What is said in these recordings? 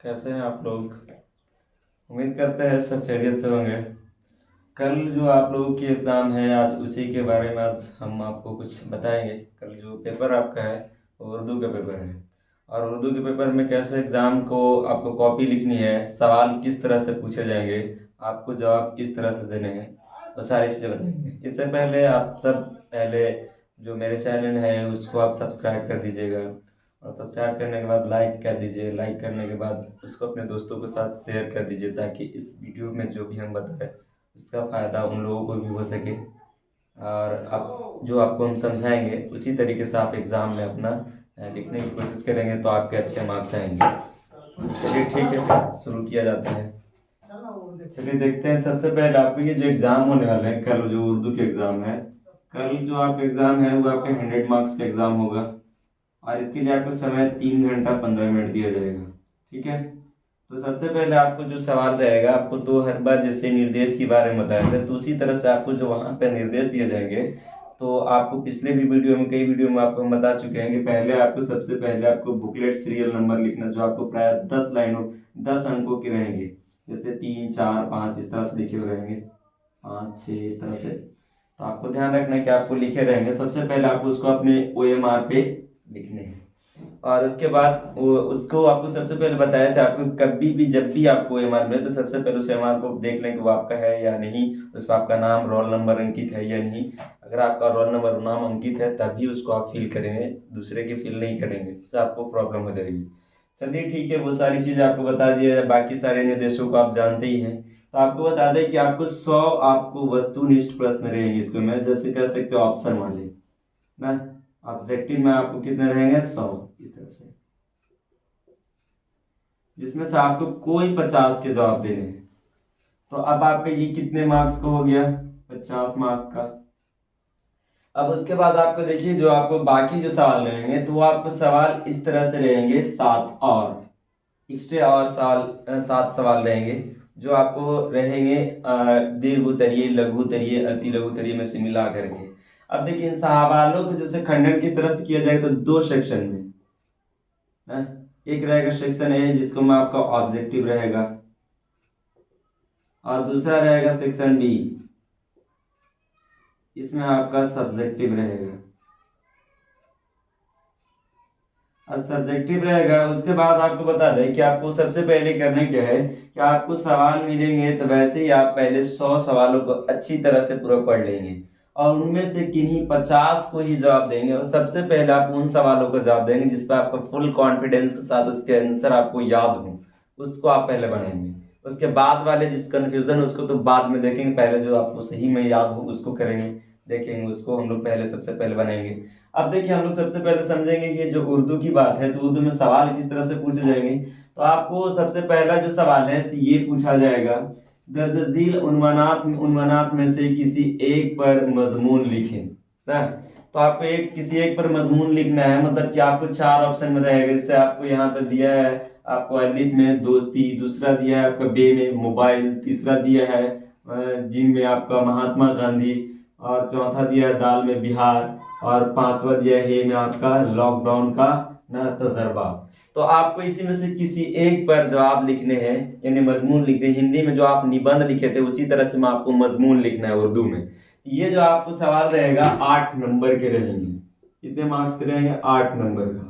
कैसे हैं आप लोग। उम्मीद करते हैं सब खैरियत से होंगे। कल जो आप लोगों की एग्ज़ाम है आज उसी के बारे में आज हम आपको कुछ बताएंगे। कल जो पेपर आपका है वो उर्दू का पेपर है और उर्दू के पेपर में कैसे एग्ज़ाम को आपको कॉपी लिखनी है, सवाल किस तरह से पूछे जाएंगे, आपको जवाब किस तरह से देने हैं, वो सारी चीज़ें बताएंगे। इससे पहले आप सब पहले जो मेरे चैनल है उसको आप सब्सक्राइब कर दीजिएगा और सब्सक्राइब करने के बाद लाइक कर दीजिए। लाइक करने के बाद उसको अपने दोस्तों के साथ शेयर कर दीजिए ताकि इस वीडियो में जो भी हम बताएं उसका फ़ायदा उन लोगों को भी हो सके और अब जो आपको हम समझाएंगे उसी तरीके से आप एग्ज़ाम में अपना लिखने की कोशिश करेंगे तो आपके अच्छे मार्क्स आएंगे। चलिए ठीक है, शुरू किया जाता है। चलिए देखते हैं। सबसे पहले आपके ये जो एग्ज़ाम होने वाले हैं कल जो उर्दू के एग्ज़ाम है, कल जो आपका एग्ज़ाम है वो आपके 100 मार्क्स का एग्ज़ाम होगा और इसके लिए आपको समय 3 घंटा 15 मिनट दिया जाएगा। ठीक है, तो सबसे पहले आपको जो सवाल रहेगा, आपको तो हर बार जैसे निर्देश के बारे में बताया था तो उसी तरह से आपको जो वहाँ पे निर्देश दिए जाएंगे तो आपको पिछले भी वीडियो में कई वीडियो में आपको हम बता चुके हैं कि पहले आपको सबसे पहले आपको बुकलेट सीरियल नंबर लिखना जो आपको प्राय 10 लाइनों 10 अंकों के रहेंगे, जैसे 3 4 5 इस तरह से लिखे हुए रहेंगे, 5 6 इस तरह से। तो आपको ध्यान रखना है कि आपको लिखे रहेंगे। सबसे पहले आपको उसको अपने OMR पे लिखने हैं और उसके बाद वो उसको आपको सबसे पहले बताया था आपको कभी भी जब भी आपको OMR मिले तो सबसे पहले उस OMR को देख लें कि वो आपका है या नहीं, उस पर आपका नाम रोल नंबर अंकित है या नहीं। अगर आपका रोल नंबर नाम अंकित है तभी उसको आप फिल करेंगे, दूसरे के फिल नहीं करेंगे, इससे आपको प्रॉब्लम हो जाएगी। चलिए ठीक है, वो सारी चीज़ आपको बता दिया जाए, बाकी सारे निर्देशों को आप जानते ही हैं। तो आपको बता दें कि आपको 100 आपको वस्तुनिष्ठ प्रश्न रहेंगे, इसको मैं जैसे कह सकते हो ऑप्शन वाले ना। ऑब्जेक्टिव में आपको कितने रहेंगे 100 इस तरह से, जिसमें से आपको कोई 50 के जवाब देने हैं। तो अब आपका ये कितने मार्क्स का हो गया, 50 मार्क का। अब उसके बाद आपको देखिए जो आपको बाकी जो सवाल रहेंगे तो वो आपको सवाल इस तरह से रहेंगे, 7 और एक्स्ट्रा और सवाल 7 सवाल रहेंगे जो आपको रहेंगे दीर्घ उत्तरीय, लघु उत्तरीय, अति लघु उत्तरीय में से मिला करके। अब देखिए इन सवालों को जैसे खंडन किस तरह से किया जाएगा तो 2 सेक्शन में है। एक रहेगा सेक्शन ए जिसको में आपका ऑब्जेक्टिव रहेगा और दूसरा रहेगा सेक्शन बी, इसमें आपका सब्जेक्टिव रहेगा और सब्जेक्टिव रहेगा। उसके बाद आपको बता दें कि आपको सबसे पहले करना क्या है कि आपको सवाल मिलेंगे तो वैसे ही आप पहले 100 सवालों को अच्छी तरह से पूरा पढ़ लेंगे और उनमें से किन्हीं 50 को ही जवाब देंगे और सबसे पहले आप उन सवालों को जवाब देंगे जिस पर आपका फुल कॉन्फिडेंस के साथ उसके आंसर आपको याद हो, उसको आप पहले बनाएंगे। उसके बाद वाले जिस कंफ्यूजन उसको तो बाद में देखेंगे, पहले जो आपको सही में याद हो उसको करेंगे, देखेंगे उसको हम लोग पहले सबसे पहले बनाएंगे। अब देखिए हम लोग सबसे पहले समझेंगे कि जो उर्दू की बात है तो उर्दू में सवाल किस तरह से पूछे जाएंगे। तो आपको सबसे पहला जो सवाल है ये पूछा जाएगा, दर्ज झील उन्मानात में से किसी एक पर मजमून लिखें ना। तो आपको किसी एक पर मजमून लिखना है, मतलब कि आपको 4 ऑप्शन में रहेगा। जैसे आपको यहाँ पे दिया है आपको अलिफ में दोस्ती, दूसरा दिया है आपका बे में मोबाइल, तीसरा दिया है जिम में आपका महात्मा गांधी और चौथा दिया है दाल में बिहार और 5वां दिया है में आपका लॉकडाउन का ना तजर्बा। तो आपको इसी में से किसी एक पर जवाब लिखने हैं, यानी मजमून लिखने। हिंदी में जो आप निबंध लिखे थे उसी तरह से में आपको मजमून लिखना है उर्दू में। ये जो आपको सवाल रहेगा 8 नंबर के रहेंगे। कितने मार्क्स के रहेंगे, 8 नंबर का।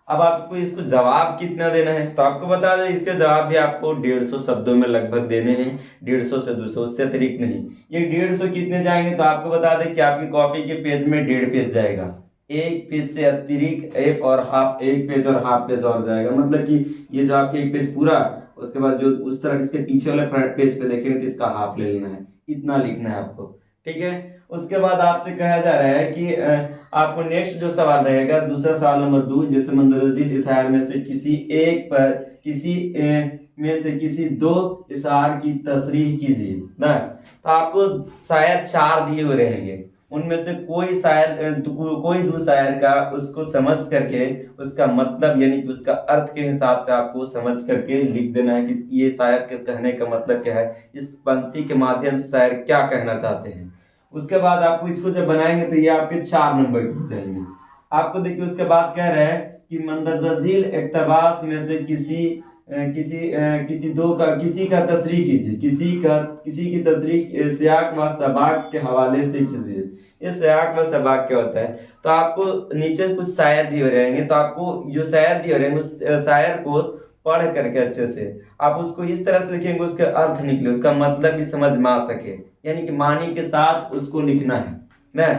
अब आपको इसको जवाब कितना देना है तो आपको बता दें इसके जवाब भी आपको 150 शब्दों में लगभग देने हैं, 150 से 200, उससे अतिरिक्त नहीं। ये 150 कितने जाएंगे तो आपको बता दें कि आपकी कॉपी के पेज में 1.5 पेज जाएगा, एक पेज से अतिरिक्त एक और हाफ, एक पेज और हाफ पेज और जाएगा। मतलब कि ये जो आपके एक पेज पूरा, उसके बाद जो उस तरह इसके पीछे वाले फ्रंट पेज पे देखेंगे तो इसका हाफ ले लेना है, इतना लिखना है आपको। ठीक है, उसके बाद आपसे कहा जा रहा है कि आपको नेक्स्ट जो सवाल रहेगा दूसरा सवाल नंबर 2, जैसे मंदरजील इशार में से किसी एक पर किसी में से किसी 2 इशार की तशरीह कीजिए ना। तो आपको शायद 4 दिए हुए रहेंगे, उनमें से कोई शायर कोई 2 शायर का उसको समझ करके उसका मतलब यानी कि उसका अर्थ के हिसाब से आपको समझ करके लिख देना है कि ये शायर के कहने का मतलब क्या है, इस पंक्ति के माध्यम से शायर क्या कहना चाहते हैं। उसके बाद आपको इसको जब बनाएंगे तो ये आपके 4 नंबर की जाएंगे। आपको देखिए उसके बाद कह रहे हैं कि मंदरजील इक्तबास में से किसी किसी का तशरीह कीजिए, किसी की तशरीह सियाक व सबाक के हवाले से कीजिए। ये सियाक व सबाक क्या होता है? तो आपको नीचे कुछ शायर दिए हो रहेंगे, तो आपको जो शायर दिए हो रहेंगे उस शायर को पढ़ करके अच्छे से आप उसको इस तरह से लिखेंगे उसके अर्थ निकले, उसका मतलब भी समझ में आ सके, यानी कि मानी के साथ उसको लिखना है ना।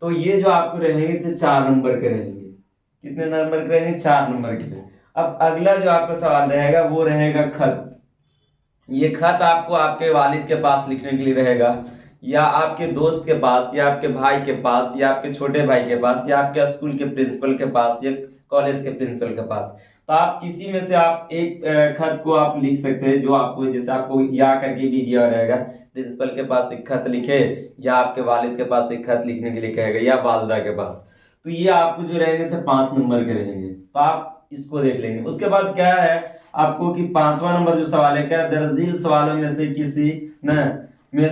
तो ये जो आपको रहेंगे इसे 4 नंबर के रहेंगे। कितने नंबर के रहेंगे? 4 नंबर के। अब अगला जो आपका सवाल रहेगा वो रहेगा खत। ये खत आपको आपके वालिद के पास लिखने के लिए रहेगा, या आपके दोस्त के पास, या आपके भाई के पास, या आपके छोटे भाई के पास, या आपके स्कूल के प्रिंसिपल के पास, या कॉलेज के प्रिंसिपल के पास। तो आप किसी में से आप एक खत को आप लिख सकते हैं, जो आपको जैसे आपको या करके भी दिया रहेगा, प्रिंसिपल के पास एक खत लिखे, या आपके वालिद के पास एक खत लिखने के लिए कहेगा, या वालदा के पास। तो ये आपको जो रहेंगे से 5 नंबर के रहेंगे, तो आप इसको देख लेंगे। उसके बाद क्या है आपको कि 5वां नंबर जो सवाल है, क्या दर्जील सवालों में से किसी न में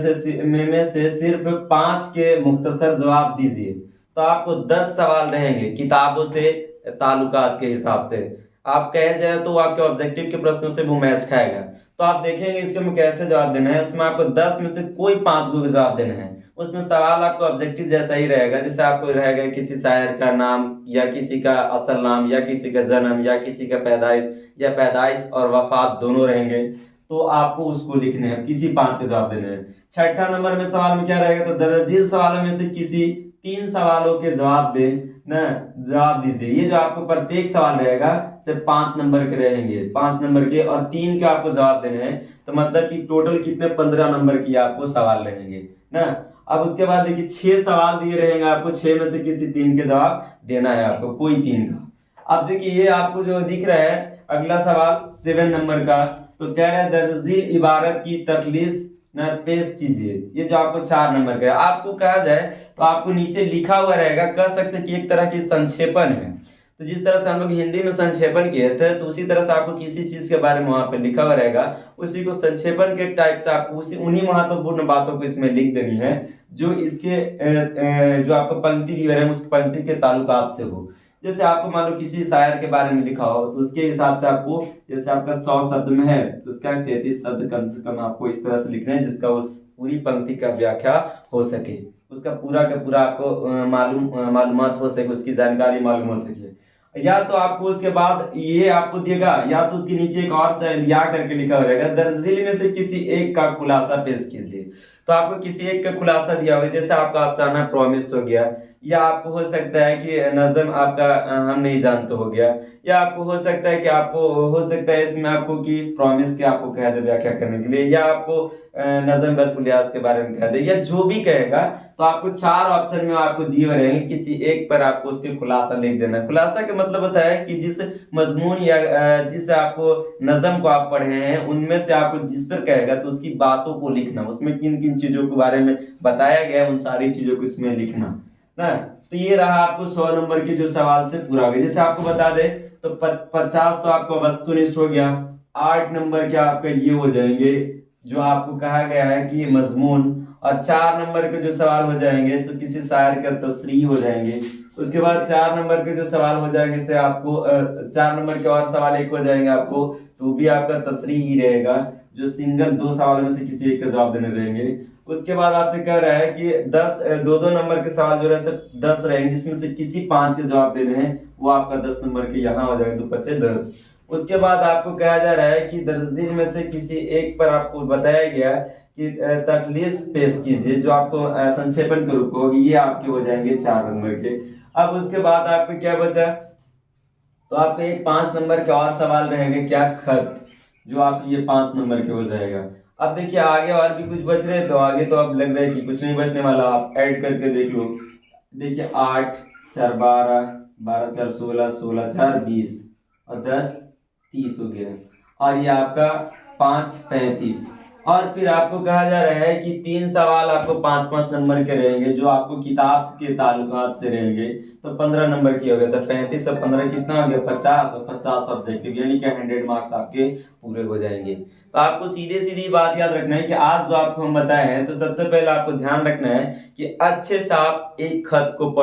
से सिर्फ 5 के मुख्तसर जवाब दीजिए। तो आपको 10 सवाल रहेंगे किताबों से ताल्लुकात के हिसाब से। आप कहे जाए तो आपके ऑब्जेक्टिव के प्रश्नों से वो मैच खाएगा। तो आप देखेंगे इसके में कैसे जवाब देना है। उसमें आपको 10 में से कोई 5 को जवाब देना है। उसमें सवाल आपको ऑब्जेक्टिव जैसा ही रहेगा, जैसे आपको रहेगा किसी शायर का नाम, या किसी का असल नाम, या किसी का जन्म, या किसी का पैदाइश, या पैदाइश और वफात दोनों रहेंगे। तो आपको उसको लिखने हैं, किसी 5 के जवाब देने हैं। 6ठा नंबर में सवाल में क्या रहेगा? तो दर्जील सवालों में से किसी 3 सवालों के जवाब दे ना, जवाब दीजिए। ये जो आपको प्रत्येक सवाल रहेगा सिर्फ 5 नंबर के रहेंगे, 5 नंबर के, और 3 के आपको जवाब देने हैं। तो मतलब कि टोटल कितने 15 नंबर की आपको सवाल रहेंगे ना। अब उसके बाद देखिए 6 सवाल दिए रहेंगे आपको, 6 में से किसी 3 के जवाब देना है आपको, कोई 3 का। अब देखिए ये आपको जो दिख रहा है अगला सवाल 7 नंबर का, तो कह रहा है दर्जील इबारत की तखलीस न पेश कीजिए। ये जो आपको 4 नंबर का है, आपको कहा जाए तो आपको नीचे लिखा हुआ रहेगा, कह सकते कि एक तरह की संक्षेपण है। तो जिस तरह से हम लोग हिंदी में संक्षेपण किए थे, तो उसी तरह से आपको किसी चीज के बारे में वहां पे लिखा हुआ रहेगा, उसी को संक्षेपण के टाइप से आपको उन्हीं महत्वपूर्ण बातों को इसमें लिख देनी है, जो इसके जो आपको पंक्ति दी है उस पंक्ति के ताल्लुकात से हो। जैसे आपको मान लो किसी शायर के बारे में लिखा हो, तो उसके हिसाब से आपको, जैसे आपका 100 शब्द में है तो उसका 33 शब्द कम से कम आपको इस तरह से लिखना है, जिसका उस पूरी पंक्ति का व्याख्या हो सके, उसका पूरा का पूरा आपको मालूमात हो सके, उसकी जानकारी मालूम हो सके। या तो आपको उसके बाद ये आपको देगा, या तो उसके नीचे एक और या करके लिखा रहेगा, दर्जील में से किसी एक का खुलासा पेश कीजिए। तो आपको किसी एक का खुलासा दिया हुआ, जैसे आपका अफसाना प्रॉमिस हो गया, या आपको हो सकता है कि नज़म आपका हम नहीं जानते हो गया, या आपको हो सकता है कि आपको हो सकता है इसमें आपको कि प्रॉमिस के आपको कह दे व्याख्या करने के लिए, या आपको नज़म बरकुलियास के बारे में कह दे, या जो भी कहेगा। तो आपको 4 ऑप्शन में आपको दिए हुए रहेंगे, किसी एक पर आपको उसके खुलासा लिख देना। खुलासा का मतलब होता है कि जिस मजमून या जिस आपको नज़म को आप पढ़े हैं उनमें से आपको जिस पर कहेगा तो उसकी बातों को लिखना, उसमें किन किन चीजों के बारे में बताया गया है उन सारी चीजों को इसमें लिखना ना। तो ये रहा आपको 100 नंबर के जो सवाल से पूरा हो गया। जैसे आपको बता दे तो 50 तो आपका वस्तुनिष्ठ हो गया। 8 नंबर के आपका ये हो जाएंगे जो आपको कहा गया है कि ये मजमून, और 4 नंबर के जो सवाल हो जाएंगे तो किसी शायर का तस्रीह हो जाएंगे। उसके बाद 4 नंबर के जो सवाल हो जाएंगे से आपको 4 नंबर के और सवाल एक हो जाएंगे आपको, तो भी आपका तस्रीह ही रहेगा, जो सिंगल 2 सवालों में से किसी एक का जवाब देने रहेंगे। उसके बाद आपसे कह रहा है कि 2-2 नंबर के सवाल जो है सिर्फ 10 रहेंगे, जिसमें से किसी 5 के जवाब देने हैं, वो आपका 10 नंबर के यहाँ हो जाएगा, 2 5 10। उसके बाद आपको कहा जा रहा है कि दर्जील में से किसी एक पर आपको बताया गया कि तखलीस पेश कीजिए, जो आपको संक्षेपण के रूप होगी, ये आपके हो जाएंगे 4 नंबर के। अब उसके बाद आपको क्या बचा? तो आपको एक 5 नंबर के और सवाल रहेंगे, क्या खत, जो आपके ये 5 नंबर के हो जाएगा। अब देखिए आगे और भी कुछ बच रहे, तो आगे तो अब लग रहा है कि कुछ नहीं बचने वाला, आप ऐड करके देख लो। देखिए 8 4 12, 12 4 16, 16 4 20, और 10 30 हो गया, और ये आपका 5 35। और फिर आपको कहा जा रहा है कि 3 सवाल आपको 5-5 नंबर के रहेंगे, जो आपको किताब के ताल्लुकात से रहेंगे, तो 15 नंबर की हो गया। तो 35 और 15 कितना हो गया? 50, और 50 ऑब्जेक्टिव, यानी कि 100 मार्क्स आपके पूरे हो जाएंगे। तो आपको सीधे सीधी बात याद रखना है कि आज जो आपको हम बताए हैं, तो सबसे पहले आपको ध्यान रखना है कि अच्छे से आप एक खत को